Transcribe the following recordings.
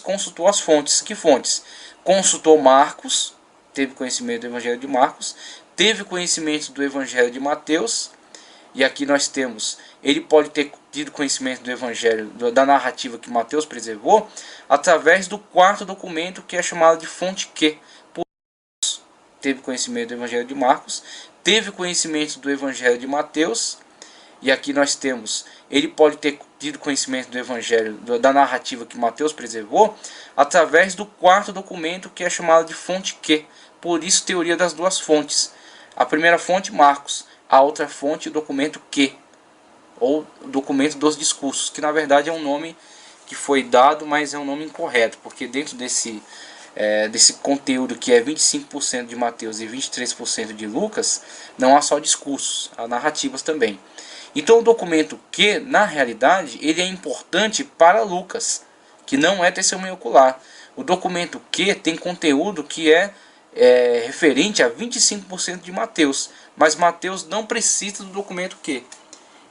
consultou as fontes. Que fontes? Consultou Marcos, teve conhecimento do Evangelho de Marcos, teve conhecimento do Evangelho de Mateus, e aqui nós temos, ele pode ter tido conhecimento do Evangelho, da narrativa que Mateus preservou, através do quarto documento, que é chamado de fonte Q. Teve conhecimento do Evangelho de Marcos, teve conhecimento do Evangelho de Mateus, e aqui nós temos, ele pode ter tido conhecimento do Evangelho, da narrativa que Mateus preservou, através do quarto documento, que é chamado de fonte Q. Por isso, teoria das duas fontes. A primeira fonte, Marcos. A outra fonte, o documento Q, ou documento dos discursos, que na verdade é um nome que foi dado, mas é um nome incorreto, porque dentro desse conteúdo que é 25% de Mateus e 23% de Lucas, não há só discursos, há narrativas também. Então o documento Q, na realidade, ele é importante para Lucas, que não é testemunho ocular. O documento Q tem conteúdo que é referente a 25% de Mateus, mas Mateus não precisa do documento Q.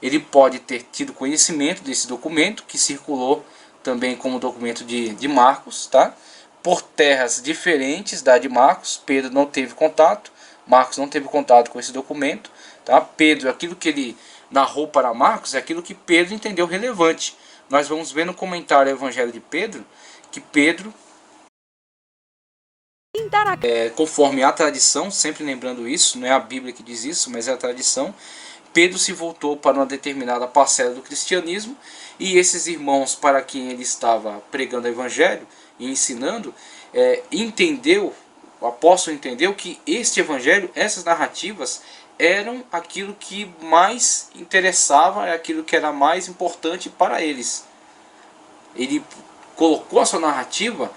Ele pode ter tido conhecimento desse documento, que circulou também como documento de Marcos, tá? Por terras diferentes da de Marcos. Pedro não teve contato, Marcos não teve contato com esse documento, tá? Pedro, aquilo que ele narrou para Marcos é aquilo que Pedro entendeu relevante. Nós vamos ver no comentário do Evangelho de Pedro, que Pedro, conforme a tradição, sempre lembrando isso, não é a Bíblia que diz isso, mas é a tradição, Pedro se voltou para uma determinada parcela do cristianismo, e esses irmãos para quem ele estava pregando o Evangelho e ensinando, o apóstolo entendeu que este Evangelho, essas narrativas, eram aquilo que mais interessava, aquilo que era mais importante para eles. Ele colocou a sua narrativa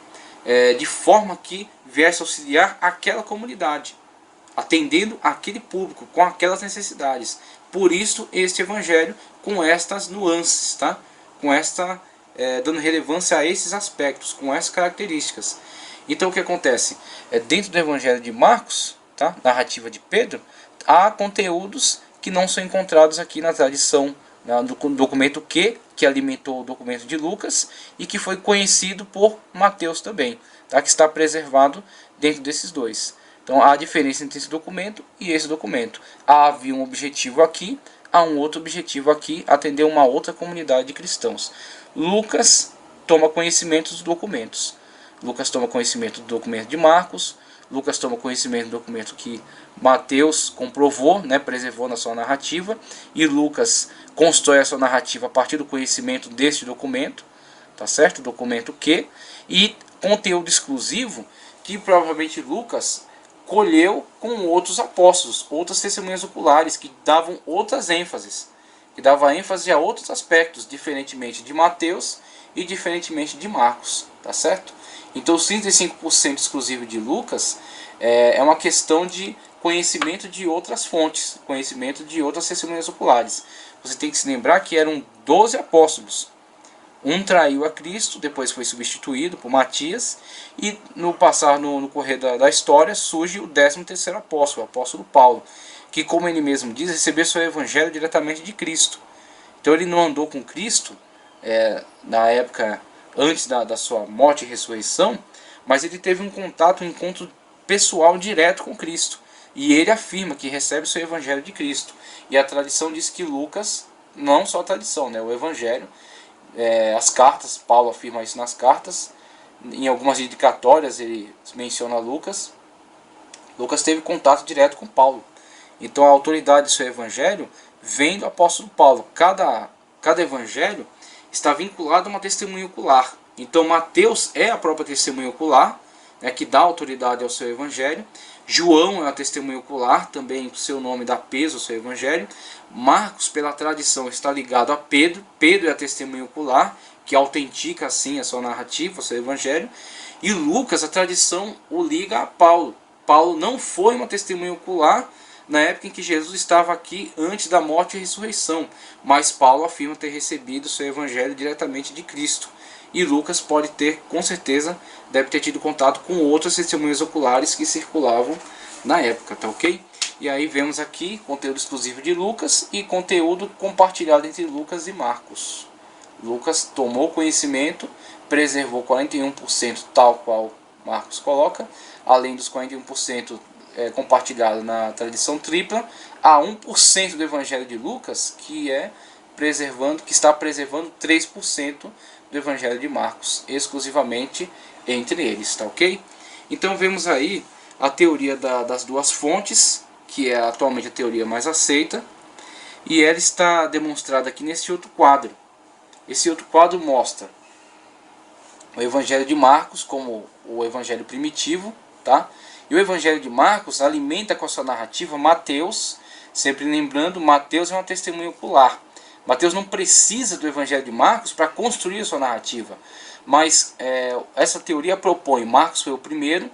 de forma que viesse auxiliar aquela comunidade, atendendo aquele público, com aquelas necessidades. Por isso este Evangelho com estas nuances, tá? Com esta, dando relevância a esses aspectos, com essas características. Então o que acontece? Dentro do Evangelho de Marcos, tá? Narrativa de Pedro, há conteúdos que não são encontrados aqui na tradição, do documento Q, que alimentou o documento de Lucas e que foi conhecido por Mateus também, tá? Que está preservado dentro desses dois. Então há a diferença entre esse documento e esse documento. Havia um objetivo aqui, há um outro objetivo aqui, atender uma outra comunidade de cristãos. Lucas toma conhecimento dos documentos. Lucas toma conhecimento do documento de Marcos, Lucas toma conhecimento do documento que Mateus comprovou, né, preservou na sua narrativa, e Lucas constrói a sua narrativa a partir do conhecimento deste documento, tá certo? Documento Q, e conteúdo exclusivo que provavelmente Lucas colheu com outros apóstolos, outras testemunhas oculares que davam outras ênfases, que dava ênfase a outros aspectos, diferentemente de Mateus e diferentemente de Marcos, tá certo? Então os 35% exclusivo de Lucas é uma questão de conhecimento de outras fontes, conhecimento de outras testemunhas oculares. Você tem que se lembrar que eram 12 apóstolos. Um traiu a Cristo, depois foi substituído por Matias, e no correr da história surge o 13º apóstolo, o apóstolo Paulo, que, como ele mesmo diz, recebeu seu evangelho diretamente de Cristo. Então ele não andou com Cristo na época antes da sua morte e ressurreição, mas ele teve um contato, um encontro pessoal direto com Cristo. E ele afirma que recebe o seu evangelho de Cristo. E a tradição diz que Lucas, não só a tradição, né, o evangelho, as cartas, Paulo afirma isso nas cartas, em algumas dedicatórias ele menciona Lucas. Lucas teve contato direto com Paulo. Então a autoridade do seu evangelho vem do apóstolo Paulo. Cada evangelho está vinculado a uma testemunha ocular. Então Mateus é a própria testemunha ocular, né, que dá autoridade ao seu evangelho. João é uma testemunha ocular, também o seu nome dá peso ao seu evangelho. Marcos, pela tradição, está ligado a Pedro. Pedro é a testemunha ocular, que autentica assim a sua narrativa, o seu evangelho. E Lucas, a tradição o liga a Paulo. Paulo não foi uma testemunha ocular na época em que Jesus estava aqui antes da morte e ressurreição, mas Paulo afirma ter recebido o seu evangelho diretamente de Cristo. E Lucas pode ter, com certeza, deve ter tido contato com outras testemunhas oculares que circulavam na época, tá ok? E aí vemos aqui conteúdo exclusivo de Lucas e conteúdo compartilhado entre Lucas e Marcos. Lucas tomou conhecimento preservou 41%, tal qual Marcos coloca, além dos 41% compartilhado na tradição tripla, há 1% do Evangelho de Lucas que está preservando 3% do Evangelho de Marcos, exclusivamente entre eles, tá ok? Então vemos aí a teoria das duas fontes, que é atualmente a teoria mais aceita, e ela está demonstrada aqui nesse outro quadro. Esse outro quadro mostra o Evangelho de Marcos como o Evangelho primitivo, tá? E o Evangelho de Marcos alimenta com a sua narrativa Mateus, sempre lembrando, Mateus é uma testemunha ocular. Mateus não precisa do Evangelho de Marcos para construir a sua narrativa, mas essa teoria propõe, Marcos foi o primeiro,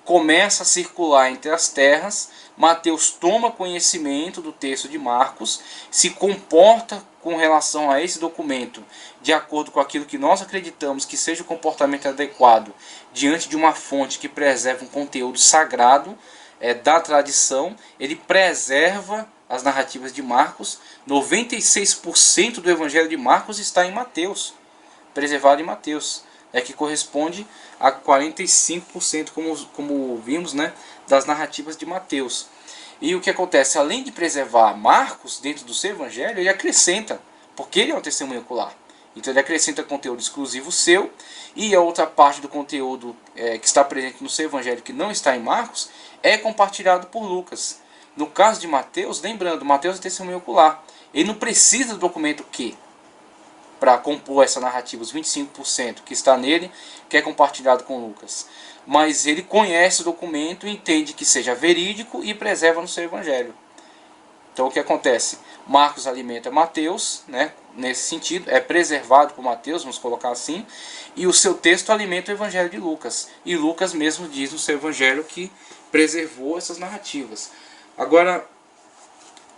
começa a circular entre as terras, Mateus toma conhecimento do texto de Marcos, se comporta com relação a esse documento de acordo com aquilo que nós acreditamos que seja o comportamento adequado diante de uma fonte que preserva um conteúdo sagrado da tradição. Ele preserva as narrativas de Marcos. 96% do Evangelho de Marcos está em Mateus, preservado em Mateus, que corresponde a 45%, como vimos, né, das narrativas de Mateus. E o que acontece? Além de preservar Marcos dentro do seu evangelho, ele acrescenta, porque ele é um testemunho ocular. Então ele acrescenta conteúdo exclusivo seu, e a outra parte do conteúdo que está presente no seu evangelho, que não está em Marcos, é compartilhado por Lucas. No caso de Mateus, lembrando, Mateus é testemunho ocular. Ele não precisa do documento Q para compor essa narrativa, os 25% que está nele, que é compartilhado com Lucas. Mas ele conhece o documento, entende que seja verídico e preserva no seu evangelho. Então o que acontece? Marcos alimenta Mateus, né, nesse sentido, é preservado por Mateus, vamos colocar assim, e o seu texto alimenta o evangelho de Lucas. E Lucas mesmo diz no seu evangelho que preservou essas narrativas. Agora,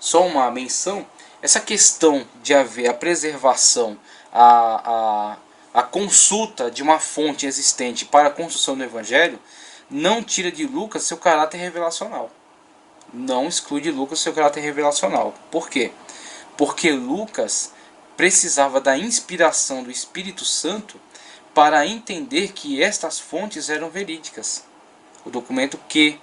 só uma menção, essa questão de haver a preservação, a consulta de uma fonte existente para a construção do evangelho, não tira de Lucas seu caráter revelacional. Não exclui de Lucas seu caráter revelacional. Por quê? Porque Lucas precisava da inspiração do Espírito Santo para entender que estas fontes eram verídicas. O documento Q,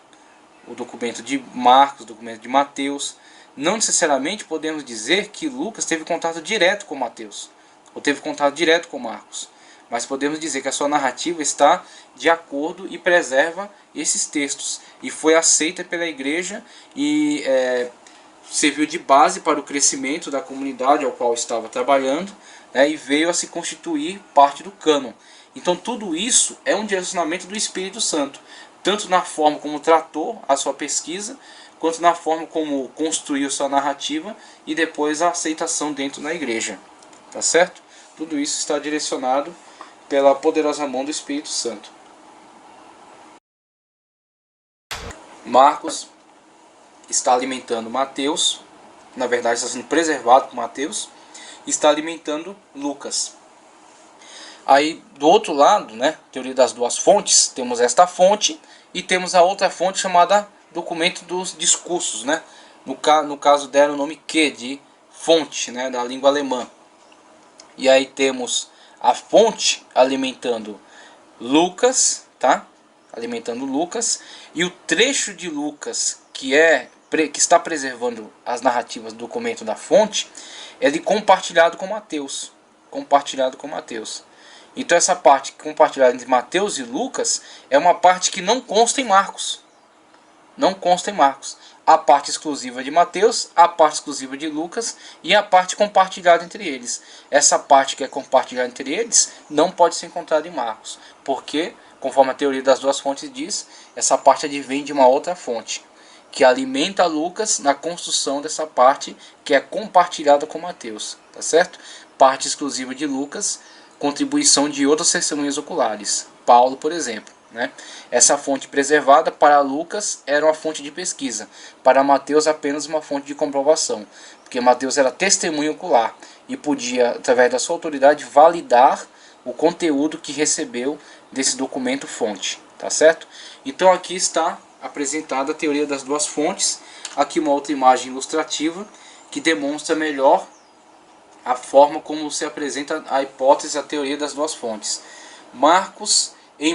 o documento de Marcos, o documento de Mateus. Não necessariamente podemos dizer que Lucas teve contato direto com Mateus, ou teve contato direto com Marcos, mas podemos dizer que a sua narrativa está de acordo e preserva esses textos, e foi aceita pela igreja e serviu de base para o crescimento da comunidade ao qual estava trabalhando, e veio a se constituir parte do cânon. Então tudo isso é um direcionamento do Espírito Santo, tanto na forma como tratou a sua pesquisa, quanto na forma como construiu sua narrativa e depois a aceitação dentro da igreja. Tá certo? Tudo isso está direcionado pela poderosa mão do Espírito Santo. Marcos está alimentando Mateus, na verdade está sendo preservado por Mateus, e está alimentando Lucas. Aí do outro lado, né, teoria das duas fontes, temos esta fonte e temos a outra fonte chamada documento dos discursos, né? No caso deram o nome Q de fonte, né, da língua alemã. E aí temos a fonte alimentando Lucas, tá? Alimentando Lucas, e o trecho de Lucas que está preservando as narrativas do documento da fonte é de compartilhado com Mateus, compartilhado com Mateus. Então essa parte compartilhada entre Mateus e Lucas é uma parte que não consta em Marcos. Não consta em Marcos. A parte exclusiva de Mateus, a parte exclusiva de Lucas e a parte compartilhada entre eles. Essa parte que é compartilhada entre eles não pode ser encontrada em Marcos, porque, conforme a teoria das duas fontes diz, essa parte advém de uma outra fonte, que alimenta Lucas na construção dessa parte que é compartilhada com Mateus. Tá certo? Parte exclusiva de Lucas, contribuição de outras testemunhas oculares. Paulo, por exemplo. Né? Essa fonte preservada para Lucas era uma fonte de pesquisa, para Mateus apenas uma fonte de comprovação, porque Mateus era testemunho ocular e podia, através da sua autoridade, validar o conteúdo que recebeu desse documento fonte, tá certo? Então aqui está apresentada a teoria das duas fontes, aqui uma outra imagem ilustrativa que demonstra melhor a forma como se apresenta a hipótese, a teoria das duas fontes. Marcos em